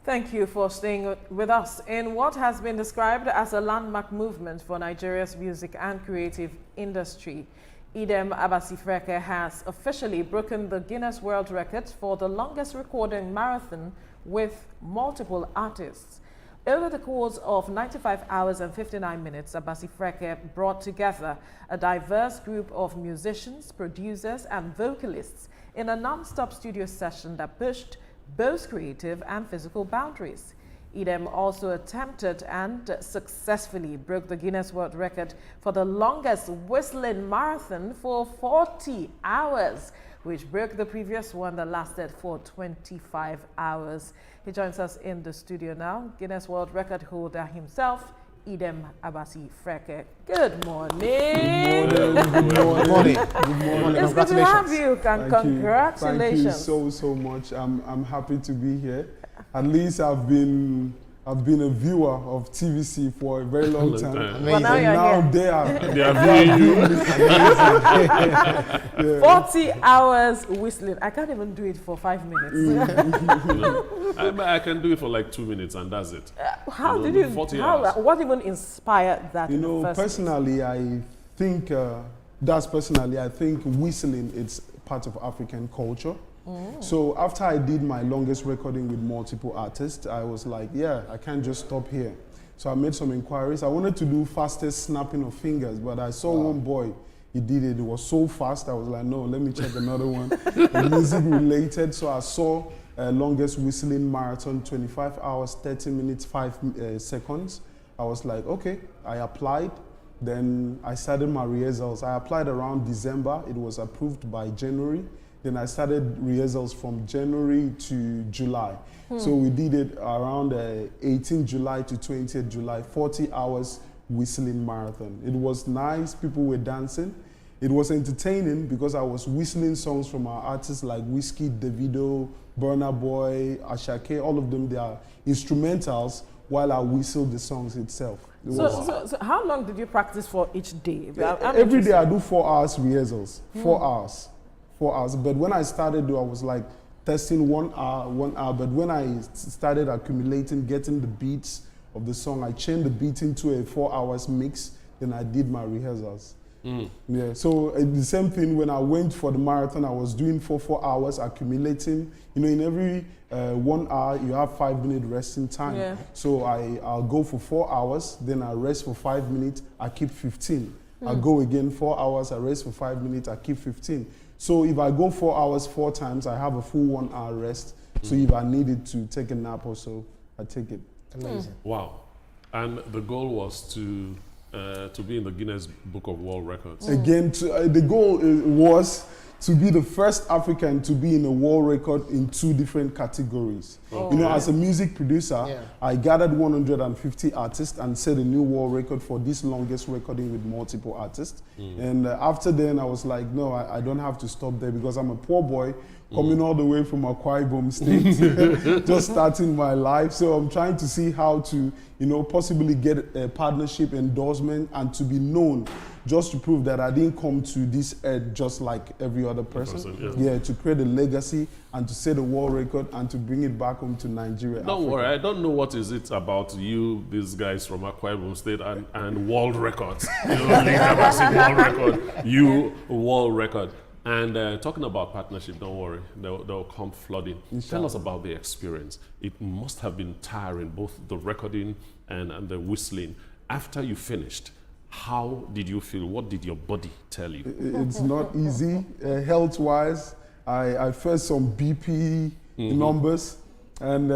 Thank you for staying with us in what has been described as a landmark movement for Nigeria's music and creative industry. Idem Abasi-Freke has officially broken the Guinness World Record for the longest recording marathon with multiple artists. Over the course of 95 hours and 59 minutes, Abasi-Freke brought together a diverse group of musicians, producers, and vocalists in a non-stop studio session that pushed both creative and physical boundaries. Idem also attempted and successfully broke the Guinness World Record for the longest whistling marathon for 40 hours, which broke the previous one that lasted for 25 hours. He joins us in the studio now, Guinness World Record holder himself, Idem Abasi-Freke. Good morning. Good morning. Good morning. It's good to have you. Congratulations. Thank you so much. I'm happy to be here. At least I've been a viewer of TVC for a very long time. But now they are viewing you. Yeah. 40 hours whistling. I can't even do it for 5 minutes. I can do it for like 2 minutes and that's it. How did you? 40 hours. What even inspired that? You in the know, first personally, I think I think whistling is part of African culture. So after I did my longest recording with multiple artists, I was like, yeah, I can't just stop here. So I made some inquiries. I wanted to do fastest snapping of fingers, but I saw one boy, he did it. It was so fast. I was like, no, let me check another one. Music related. So I saw longest whistling marathon, 25 hours, 30 minutes, 5 seconds. I was like, okay, I applied. Then I started my rehearsals. I applied around December. It was approved by January. Then I started rehearsals from January to July. So we did it around 18 July to 20th July, 40 hours whistling marathon. It was nice, people were dancing. It was entertaining because I was whistling songs from our artists like Whiskey, Davido, Burna Boy, Ashake, all of them, they are instrumentals while I whistled the songs itself. So how long did you practice for each day? Every day I do 4 hours rehearsals, 4 hours. 4 hours. But when I started, I was like testing 1 hour. But when I started accumulating, getting the beats of the song, I changed the beat into a 4 hours mix. Then I did my rehearsals. Yeah. So the same thing when I went for the marathon, I was doing for 4 hours, accumulating. You know, in every 1 hour, you have 5-minute resting time. Yeah. So I'll go for 4 hours, then I rest for 5 minutes. I keep 15. I go again 4 hours, I rest for 5 minutes. I keep 15. So if I go 4 hours 4 times, I have a full 1 hour rest. So if I needed to take a nap or so, I take it. Amazing. Wow. And the goal was to be in the Guinness Book of World Records. Again, the goal was to be the first African to be in a world record in 2 different categories. Oh. You know, as a music producer, I gathered 150 artists and set a new world record for this longest recording with multiple artists. And after then, I was like, no, I don't have to stop there because I'm a poor boy coming all the way from Akwa Ibom State, just starting my life. So I'm trying to see how to, you know, possibly get a partnership endorsement and to be known, just to prove that I didn't come to this earth just like every other person. Yeah, to create a legacy and to set a world record and to bring it back home to Nigeria. Don't worry, I don't know what is it about you, these guys from Akwa Ibom State and world records. You know, world record, you world record. And talking about partnership, don't worry, they'll come flooding. Tell us about the experience. It must have been tiring, both the recording and the whistling. After you finished, how did you feel? What did your body tell you? It's not easy. Health-wise, I felt some BP numbers. And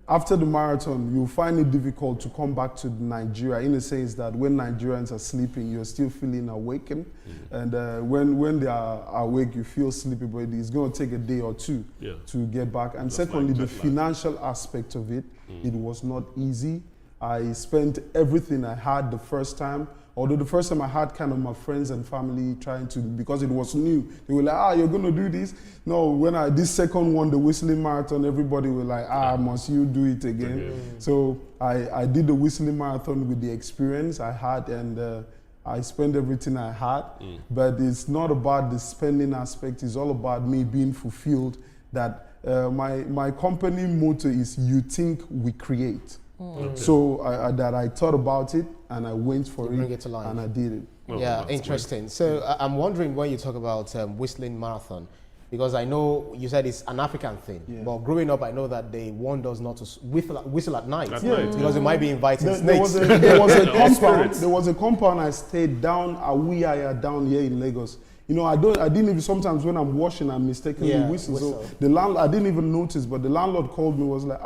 after the marathon, you'll find it difficult to come back to Nigeria in the sense that when Nigerians are sleeping, you're still feeling awakened. And when they are awake, you feel sleepy, but it's going to take a day or 2 to get back. And secondly, the financial aspect of it, it was not easy. I spent everything I had the first time. Although the first time I had kind of my friends and family trying to, because it was new, they were like, you're going to do this? No, when I did second one, the whistling marathon, everybody was like, must you do it again? So I did the whistling marathon with the experience I had, and I spent everything I had. But it's not about the spending aspect, it's all about me being fulfilled that my company motto is "You think, we create." Okay. So I thought about it and I went for Bring it it to life. and I did it. Oh, Yeah, that's interesting. So I'm wondering when you talk about Whistling Marathon, because I know you said it's an African thing, Yeah. but growing up I know that they warned us not to whistle at night, At night, because they might be inviting There snakes. was a Or compound. spirits. There was a compound I stayed down Awiyaya down here in Lagos. You know, I didn't even, sometimes when I'm washing, I mistakenly Yeah, whistle. So whistle. the landlord, I didn't even notice, but the landlord called me, was like,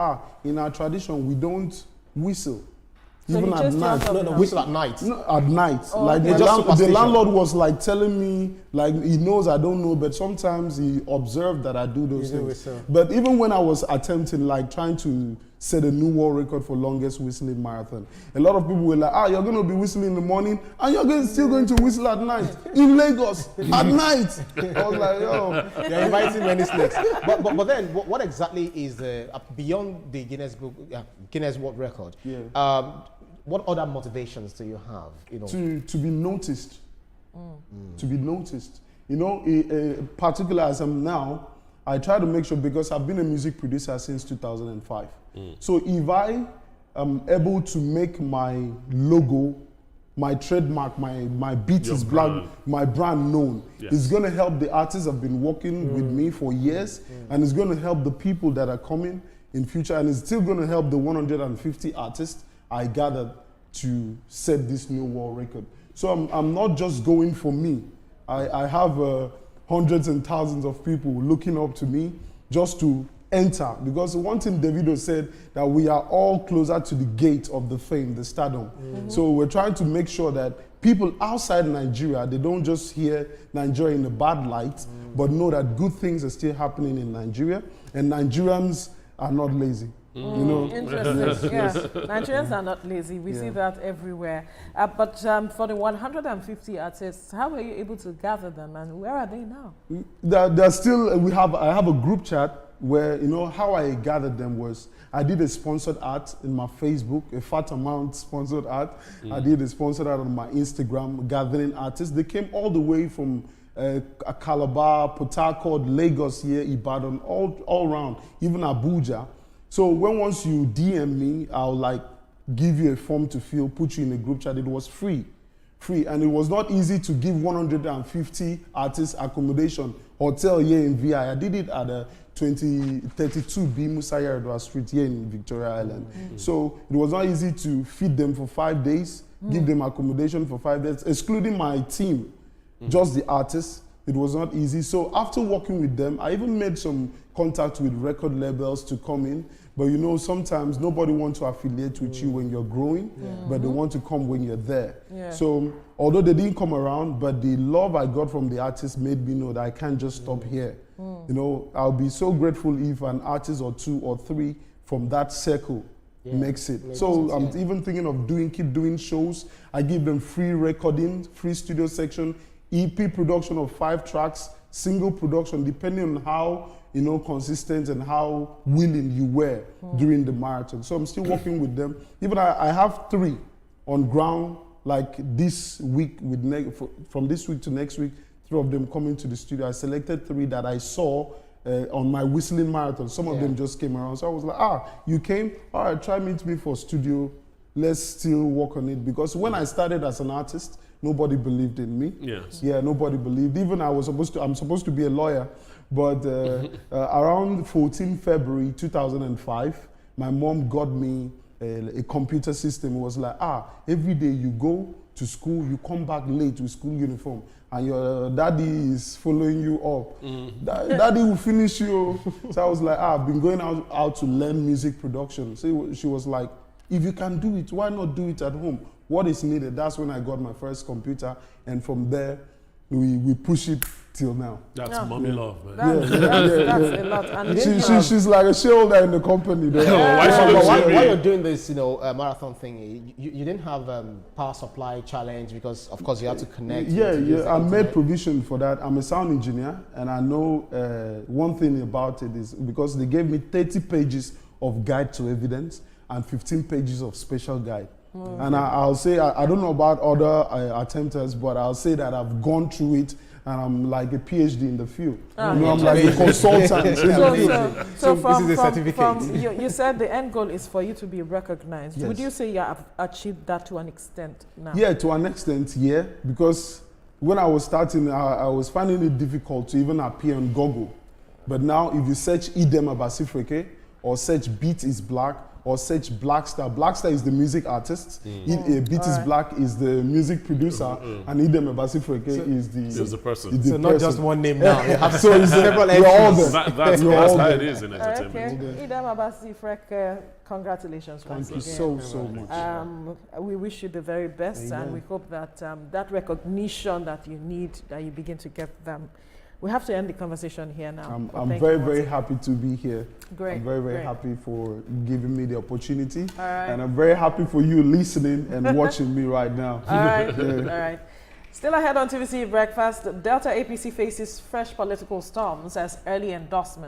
in our tradition, we don't whistle. So Even he at chased you out night. of No, the whistle at night. No, at night. Oh, like okay. the, Just the superstition. landlord was like telling me, like he knows I don't know, but sometimes he observed that I do those You do things. whistle. But even when I was attempting, like trying to set a new world record for longest whistling marathon, a lot of people were like, you're going to be whistling in the morning and you're still going to whistle at night in Lagos at night. I was like, yo. They're inviting many snakes. But then, what exactly is the beyond the Guinness World Record? Yeah. What other motivations do you have? You know, To be noticed. To be noticed. You know, particular as I'm now, I try to make sure, because I've been a music producer since 2005. So if I am able to make my logo, my trademark, my beat Your is black, brand. my brand known, Yes. it's going to help the artists that have been working with me for years, and it's going to help the people that are coming in future, and it's still going to help the 150 artists I gathered to set this new world record. So I'm not just going for me. I have hundreds and thousands of people looking up to me just to enter. Because one thing Davido said, that we are all closer to the gate of the fame, the stardom. So we're trying to make sure that people outside Nigeria, they don't just hear Nigeria in a bad light, but know that good things are still happening in Nigeria, and Nigerians are not lazy. You know, Interesting. Yeah, Nigerians are not lazy. We see Yeah. that everywhere. But for the 150 artists, how were you able to gather them, and where are they now? There's still, I have a group chat where, you know, how I gathered them was, I did a sponsored art in my Facebook, a fat amount sponsored art. I did a sponsored art on my Instagram, gathering artists. They came all the way from Calabar, Port Harcourt, Lagos here, Ibadan, all around, even Abuja. So once you DM me, I'll like give you a form to fill, put you in a group chat. It was free, and it was not easy to give 150 artists accommodation, hotel here in VI. I did it at a 2032B Musa Yar'Adua Street here in Victoria Island. So it was not easy to feed them for 5 days, give them accommodation for 5 days, excluding my team, just the artists. It was not easy. So after working with them, I even made some contact with record labels to come in. But you know, sometimes nobody wants to affiliate with you when you're growing, but they want to come when you're there. Yeah. So although they didn't come around, but the love I got from the artists made me know that I can't just stop here. You know, I'll be so grateful if an artist or two or three from that circle makes it. So I'm even thinking of keep doing shows. I give them free recording, free studio section, EP production of 5 tracks, single production, depending on how, you know, consistent and how willing you were during the marathon. So I'm still working with them. Even I have 3 on ground, like this week, from this week to next week, 3 of them coming to the studio. I selected 3 that I saw on my whistling marathon. Some of them just came around. So I was like, you came? All right, try meet me for studio. Let's still work on it. Because when I started as an artist, nobody believed in me. Yes. Yeah, nobody believed. Even I'm supposed to be a lawyer, but around 14 February 2005, my mom got me a computer system. It was like, every day you go to school, you come back late with school uniform, and your daddy is following you up. Daddy will finish you. So I was like, I've been going out to learn music production. So she was like, if you can do it, why not do it at home? What is needed? That's when I got my first computer, and from there, we push it till now. That's mommy love, man. That's a lot. And She's like a shareholder in the company. Why should But she while be? you're doing this, you know, marathon thing, you didn't have power supply challenge because, of course, you have to connect. you have to use the I made internet. provision for that. I'm a sound engineer, and I know one thing about it is because they gave me 30 pages of guide to evidence and 15 pages of special guide. And I'll say, I don't know about other attempters, but I'll say that I've gone through it and I'm like a PhD in the field. Ah, You know, I'm like a consultant in the field. So This from, is a from, certificate. from you said the end goal is for you to be recognized. Yes. Would you say you have achieved that to an extent now? Yeah, to an extent, yeah. Because when I was starting, I was finding it difficult to even appear on Google. But now, if you search Idem Abasifreke, or search Beat is Black, or search Blackstar. Blackstar is the music artist. Beat is Alright. Black is the music producer, and Idem Abasifreke is There's the person. is the So not person. just one name now. You have So it's several you're all entries. there. That's You're all how there. it is in entertainment. Okay, Idem Abasifreke, congratulations once Thank you again. so much. We wish you the very best, and Amen. we hope that that recognition that you need, that you begin to get them. We have to end the conversation here now. I'm, but I'm thank very, you once very again. happy to be here. Great. I'm very, very great. happy for giving me the opportunity. All right. And I'm very happy for you listening and watching me right now. All right. All right. Still ahead on TVC Breakfast, Delta APC faces fresh political storms as early endorsement